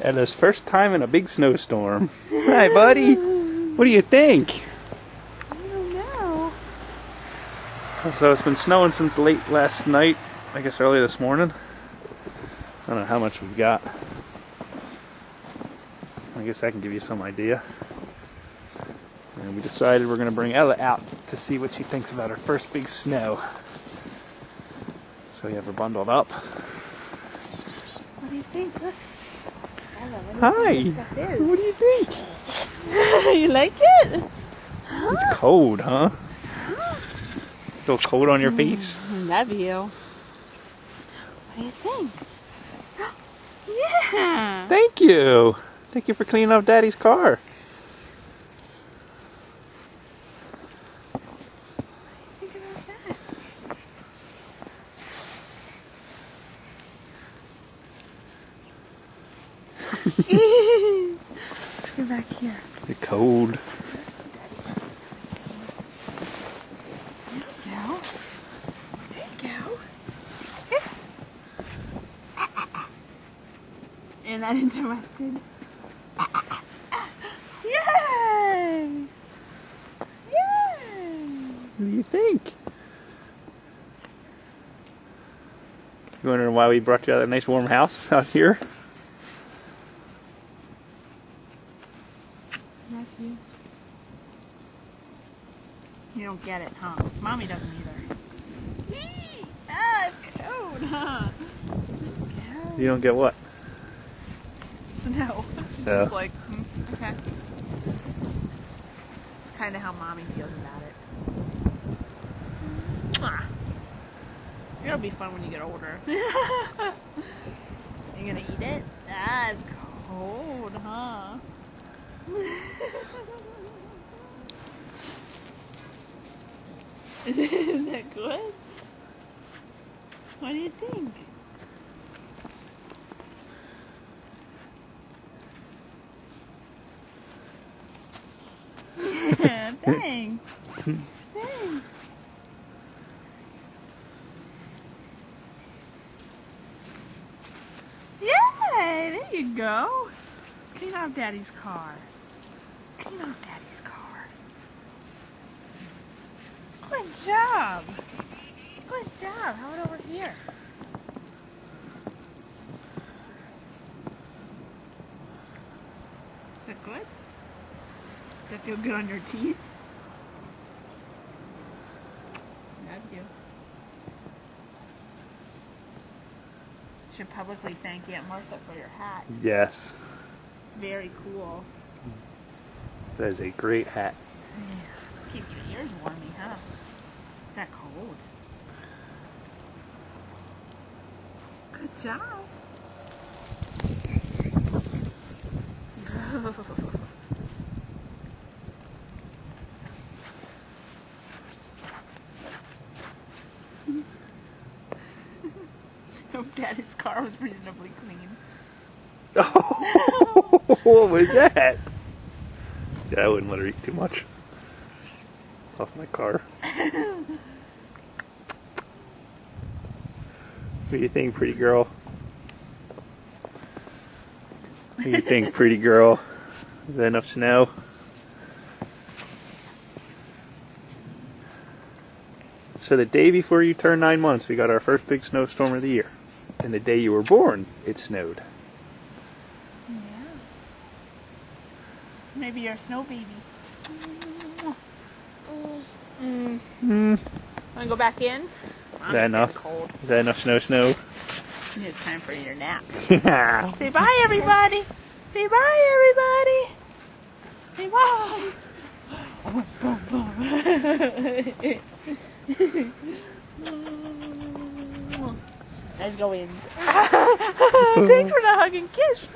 Ella's first time in a big snowstorm. Hi, buddy. What do you think? I don't know. So it's been snowing since late last night. I guess early this morning. I don't know how much we've got. I guess I can give you some idea. And we decided we're going to bring Ella out to see what she thinks about her first big snow. So we have her bundled up. What do you think? Look. Ella, Hi! What do you think? You like it? It's cold, huh? Feel cold on your face? Love you. What do you think? Yeah! Thank you! Thank you for cleaning up Daddy's car. What do you think about that? Let's go back here. You're cold. There you go. There you go. You're not interested? Yay! Yay! What do you think? You wondering why we brought you out of that nice warm house out here? Love you. You don't get it, huh? Mommy doesn't either. Eee! Ah, it's cold, huh? Cold. You don't get what? Snow. It's Yeah. just like, okay. It's kind of how Mommy feels about it. Mwah. It'll be fun when you get older. You gonna eat it? Ah, it's cold, huh? Isn't that good? What do you think? Yeah, thanks. Thanks. Yay! There you go. Clean off Daddy's car. Clean off Daddy's car. Good job. Good job. How about over here? Is that good? Does that feel good on your teeth? Love you. Should publicly thank Aunt Martha for your hat. Yes. It's very cool. That is a great hat. Yeah. Keep your ears warmy, huh? It's that cold. Good job. Hope Daddy's car was reasonably clean. Oh, what was that? Yeah, I wouldn't let her eat too much. Off my car. What do you think, pretty girl? What do you think, pretty girl? Is that enough snow? So the day before you turned 9 months, we got our first big snowstorm of the year. And the day you were born, it snowed. Yeah. Maybe you're a snow baby. Wanna go back in? Is that enough? Cold. Is that enough snow? It's time for your nap. Yeah. Say bye, everybody. Say bye, everybody. Say bye. Let's go in. Thanks for the hug and kiss.